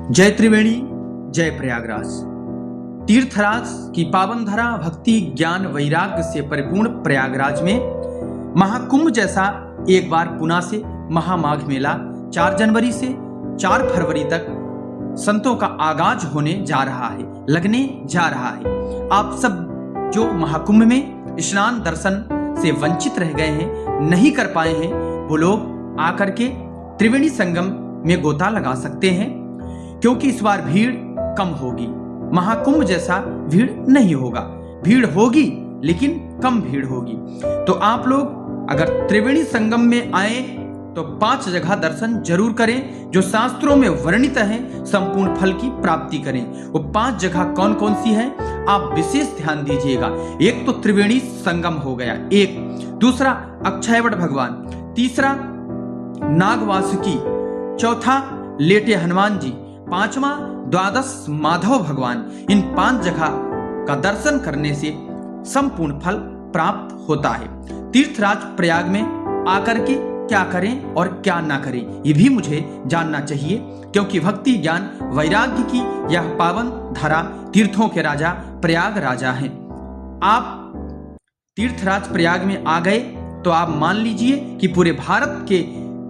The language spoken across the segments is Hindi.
जय त्रिवेणी, जय प्रयागराज। तीर्थराज की पावन धरा भक्ति ज्ञान वैराग्य से परिपूर्ण प्रयागराज में महाकुंभ जैसा एक बार पुनः से महामाघ मेला 4 जनवरी से 4 फरवरी तक संतों का आगाज होने जा रहा है, लगने जा रहा है। आप सब जो महाकुंभ में स्नान दर्शन से वंचित रह गए हैं, नहीं कर पाए हैं, वो लोग आकर के त्रिवेणी संगम में गोता लगा सकते हैं, क्योंकि इस बार भीड़ कम होगी। महाकुंभ जैसा भीड़ नहीं होगा, भीड़ होगी लेकिन कम भीड़ होगी। तो आप लोग अगर त्रिवेणी संगम में आए तो 5 जगह दर्शन जरूर करें जो शास्त्रों में वर्णित है, संपूर्ण फल की प्राप्ति करें। वो 5 जगह कौन कौन सी हैं, आप विशेष ध्यान दीजिएगा। एक तो त्रिवेणी संगम हो गया, एक दूसरा अक्षयवट भगवान, तीसरा नागवासुकी, चौथा लेटे हनुमान जी, 5वां द्वादश माधव भगवान। इन 5 जगह का दर्शन करने से संपूर्ण फल प्राप्त होता है। तीर्थराज प्रयाग में आकर के क्या करें और क्या ना करें, ये भी मुझे जानना चाहिए, क्योंकि भक्ति ज्ञान वैराग्य की यह पावन धारा तीर्थों के राजा प्रयाग राजा हैं। आप तीर्थराज प्रयाग में आ गए तो आप मान लीजिए कि पूरे भारत के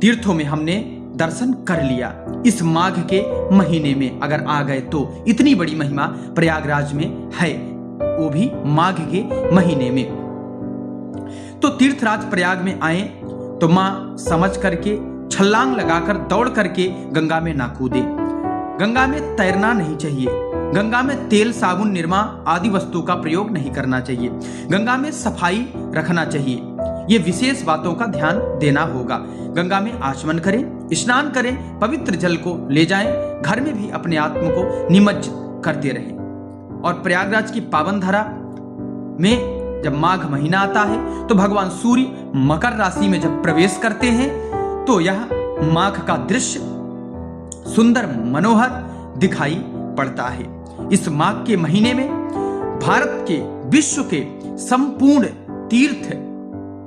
तीर्थों में हमने दर्शन कर लिया। इस माघ के महीने में अगर आ गए तो इतनी बड़ी महिमा प्रयागराज में है, वो भी माघ के महीने में। तो तीर्थराज प्रयाग में आए तो मां समझ करके छलांग लगाकर दौड़ करके गंगा में ना कूदे। गंगा में तैरना नहीं चाहिए, गंगा में तेल साबुन निरमा आदि वस्तु का प्रयोग नहीं करना चाहिए, गंगा में सफाई रखना चाहिए। ये विशेष बातों का ध्यान देना होगा। गंगा में आचमन करें, स्नान करें, पवित्र जल को ले जाएं, घर में भी अपने आत्म को निमज्जित करते रहें। और प्रयागराज की पावन धरा में जब माघ महीना आता है तो भगवान सूर्य मकर राशि में जब प्रवेश करते हैं तो यह माघ का दृश्य सुंदर मनोहर दिखाई पड़ता है। इस माघ के महीने में भारत के विश्व के संपूर्ण तीर्थ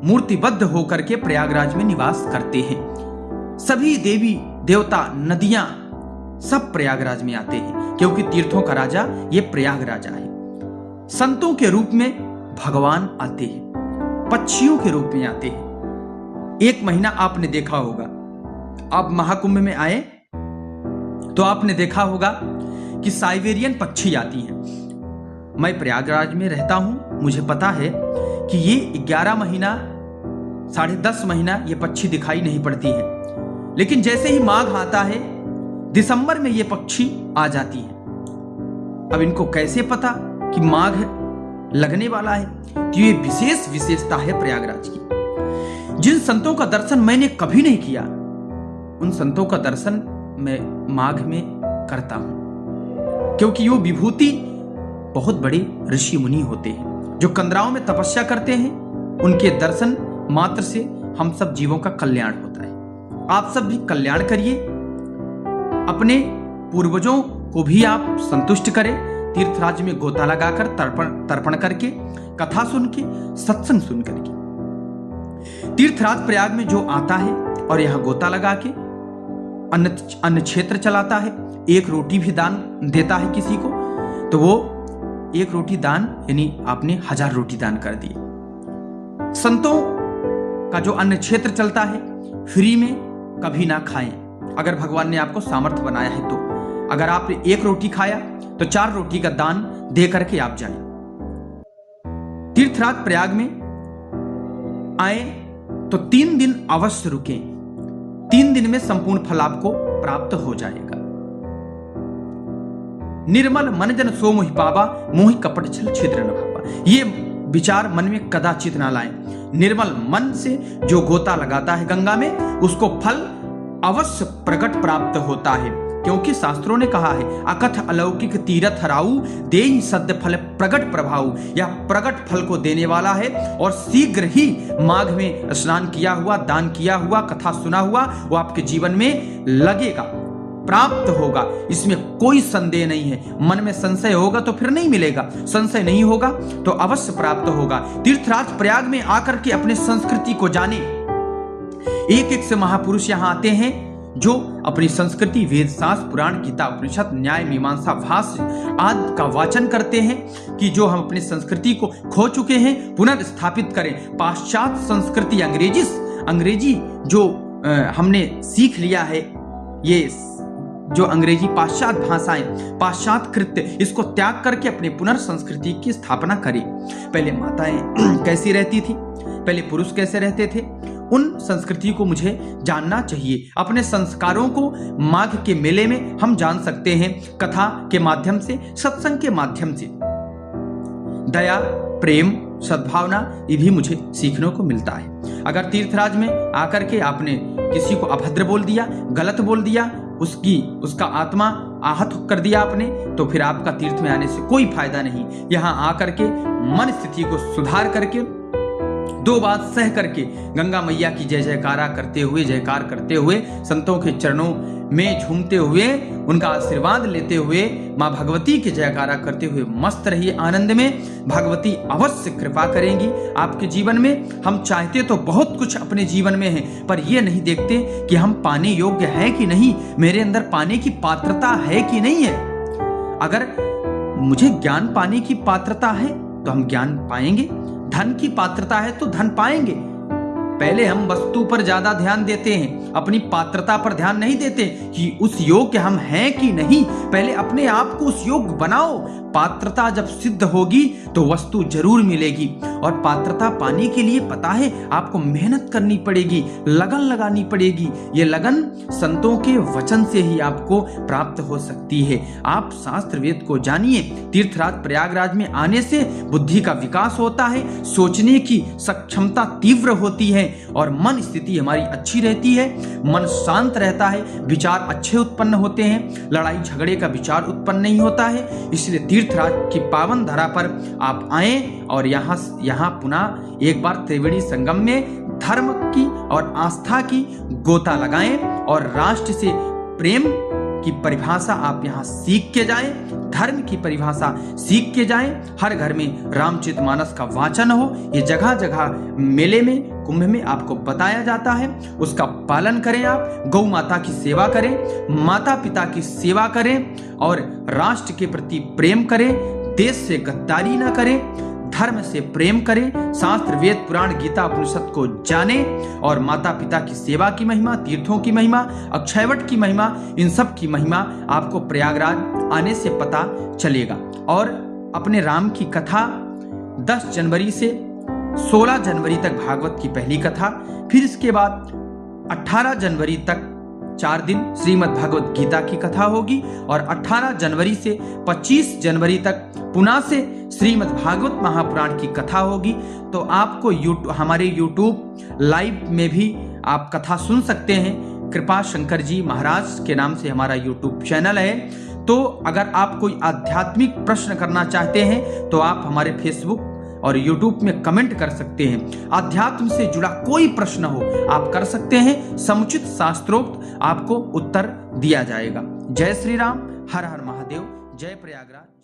मूर्तिबद्ध होकर के प्रयागराज में निवास करते हैं। सभी देवी देवता नदियां सब प्रयागराज में आते हैं, क्योंकि तीर्थों का राजा ये प्रयाग राजा है। संतों के रूप में भगवान आते हैं, पक्षियों के रूप में आते हैं। एक महीना आपने देखा होगा, आप महाकुंभ में आए तो आपने देखा होगा कि साइबेरियन पक्षी आती हैं। मैं प्रयागराज में रहता हूं, मुझे पता है कि ये 11 महीना 10.5 महीना ये पक्षी दिखाई नहीं पड़ती है, लेकिन जैसे ही माघ आता है दिसंबर में ये पक्षी आ जाती है। अब इनको कैसे पता कि माघ लगने वाला है? तो ये विशेष विशेषता है प्रयागराज की। जिन संतों का दर्शन मैंने कभी नहीं किया, उन संतों का दर्शन मैं माघ में करता हूं, क्योंकि वो विभूति बहुत बड़े ऋषि मुनि होते हैं जो कंदराओं में तपस्या करते हैं। उनके दर्शन मात्र से हम सब जीवों का कल्याण होता है। आप सब भी कल्याण करिए, अपने पूर्वजों को भी आप संतुष्ट करें। तीर्थराज में गोता लगाकर तर्पण करके, कथा सुन के, सत्संग सुन करके। तीर्थराज प्रयाग में जो आता है और यह गोता लगा के अन्न क्षेत्र चलाता है, 1 रोटी भी दान देता है किसी को, तो वो 1 रोटी दान यानी आपने 1000 रोटी दान कर दी। संतों का जो अन्न क्षेत्र चलता है फ्री में कभी ना खाएं, अगर भगवान ने आपको सामर्थ्य बनाया है तो। अगर आपने 1 रोटी खाया तो 4 रोटी का दान दे करके आप जाएं। तीर्थराज प्रयाग में आए तो 3 दिन अवश्य रुकें। 3 दिन में संपूर्ण फल आपको प्राप्त हो जाएगा। निर्मल मन जन सो मोहि पावा, मोहि कपट छल छिद्र न भावा। ये विचार मन में कदाचित ना लाएं। निर्मल मन से जो गोता लगाता है गंगा में, उसको फल अवश्य प्रकट प्राप्त होता है, क्योंकि शास्त्रों ने कहा है अकथ अलौकिक तीरथ हराऊ, देहि सद्य फल प्रगट प्रभाऊ। यह प्रगट फल को देने वाला है और शीघ्र ही माघ में स्नान किया हुआ, दान किया हुआ, कथा सुना हुआ वो आपके जीवन में लगेगा, प्राप्त होगा। इसमें कोई संदेह नहीं है। मन में संशय होगा तो फिर नहीं मिलेगा, संशय नहीं होगा तो अवश्य प्राप्त होगा। तीर्थराज प्रयाग में आकर के अपने संस्कृति को जाने। एक एक से महापुरुष यहाँ आते हैं जो अपनी संस्कृति, वेद, शास्त्र, पुराण, गीता, उपनिषद, न्याय, मीमांसा, भाष्य आदि का वाचन करते हैं कि जो हम अपनी संस्कृति को खो चुके हैं पुनर्स्थापित करें। पाश्चात्य संस्कृति, अंग्रेजी जो हमने सीख लिया है, ये जो अंग्रेजी पाश्चात्य भाषाएं, पाश्चात्य कृत्य, इसको त्याग करके अपने पुनर्संस्कृति की स्थापना करें। पहले माताएं कैसी रहती थी, पहले पुरुष कैसे रहते थे, उन संस्कृति को मुझे जानना चाहिए। अपने संस्कारों को माघ के मेले में हम जान सकते हैं, कथा के माध्यम से, सत्संग के माध्यम से। दया, प्रेम, सद्भावना, ये भी मुझे सीखने को मिलता है। अगर तीर्थराज में आकर के आपने किसी को अभद्र बोल दिया, गलत बोल दिया, उसका आत्मा आहत कर दिया आपने, तो फिर आपका तीर्थ में आने से कोई फायदा नहीं। यहाँ आकर के मन स्थिति को सुधार करके, दो बात सह करके, गंगा मैया की जयकार करते हुए, संतों के चरणों में झूमते हुए, उनका आशीर्वाद लेते हुए, माँ भगवती के जयकारा करते हुए मस्त रहिए आनंद में। भगवती अवश्य कृपा करेंगी आपके जीवन में। हम चाहते तो बहुत कुछ अपने जीवन में है, पर ये नहीं देखते कि हम पाने योग्य है कि नहीं, मेरे अंदर पाने की पात्रता है कि नहीं है। अगर मुझे ज्ञान पाने की पात्रता है तो हम ज्ञान पाएंगे, धन की पात्रता है तो धन पाएंगे। पहले हम वस्तु पर ज्यादा ध्यान देते हैं, अपनी पात्रता पर ध्यान नहीं देते कि उस योग्य हम हैं कि नहीं। पहले अपने आप को उस योग्य बनाओ। पात्रता जब सिद्ध होगी तो वस्तु जरूर मिलेगी। और पात्रता पाने के लिए पता है आपको मेहनत करनी पड़ेगी, लगन लगानी पड़ेगी। ये लगन संतों के वचन से ही आपको प्राप्त हो सकती है। आप शास्त्र वेद को जानिए। तीर्थराज प्रयागराज में आने से बुद्धि का विकास होता है, सोचने की सक्षमता तीव्र होती है और मन स्थिति हमारी अच्छी रहती है, मन शांत रहता है, विचार अच्छे उत्पन्न होते हैं, लड़ाई झगड़े का विचार उत्पन्न नहीं होता है। इसलिए तीर्थराज की पावन धरा पर आप आएं और यहाँ पुनः एक बार त्रिवेणी संगम में धर्म की और आस्था की गोता लगाएं और राष्ट्र से प्रेम की परिभाषा आप यहाँ सीख के जाएं, धर्म की परिभाषा सीख के जाएं। हर घर में रामचरितमानस का वाचन हो। ये जगह जगह मेले में, कुंभ में आपको बताया जाता है, उसका पालन करें। आप गौ माता की सेवा करें, माता पिता की सेवा करें और राष्ट्र के प्रति प्रेम करें, देश से गद्दारी न करें, धर्म से प्रेम करें, शास्त्र वेद पुराण गीता उपनिषद को जाने और माता पिता की सेवा की महिमा, तीर्थों की महिमा, अक्षयवट की महिमा, इन सब की महिमा आपको प्रयागराज आने से पता चलेगा। और अपने राम की कथा 10 जनवरी से 16 जनवरी तक भागवत की पहली कथा, फिर इसके बाद 18 जनवरी तक 4 दिन श्रीमद् भगवत गीता की कथा होगी और 18 जनवरी से 25 जनवरी तक पुनः से श्रीमद् भागवत महापुराण की कथा होगी। तो आपको हमारे YouTube लाइव में भी आप कथा सुन सकते हैं। कृपा शंकर जी महाराज के नाम से हमारा YouTube चैनल है। तो अगर आप कोई आध्यात्मिक प्रश्न करना चाहते हैं तो आप हमारे Facebook और YouTube में कमेंट कर सकते हैं। अध्यात्म से जुड़ा कोई प्रश्न हो आप कर सकते हैं, समुचित शास्त्रोक्त आपको उत्तर दिया जाएगा। जय श्री राम, हर हर महादेव, जय प्रयागराज।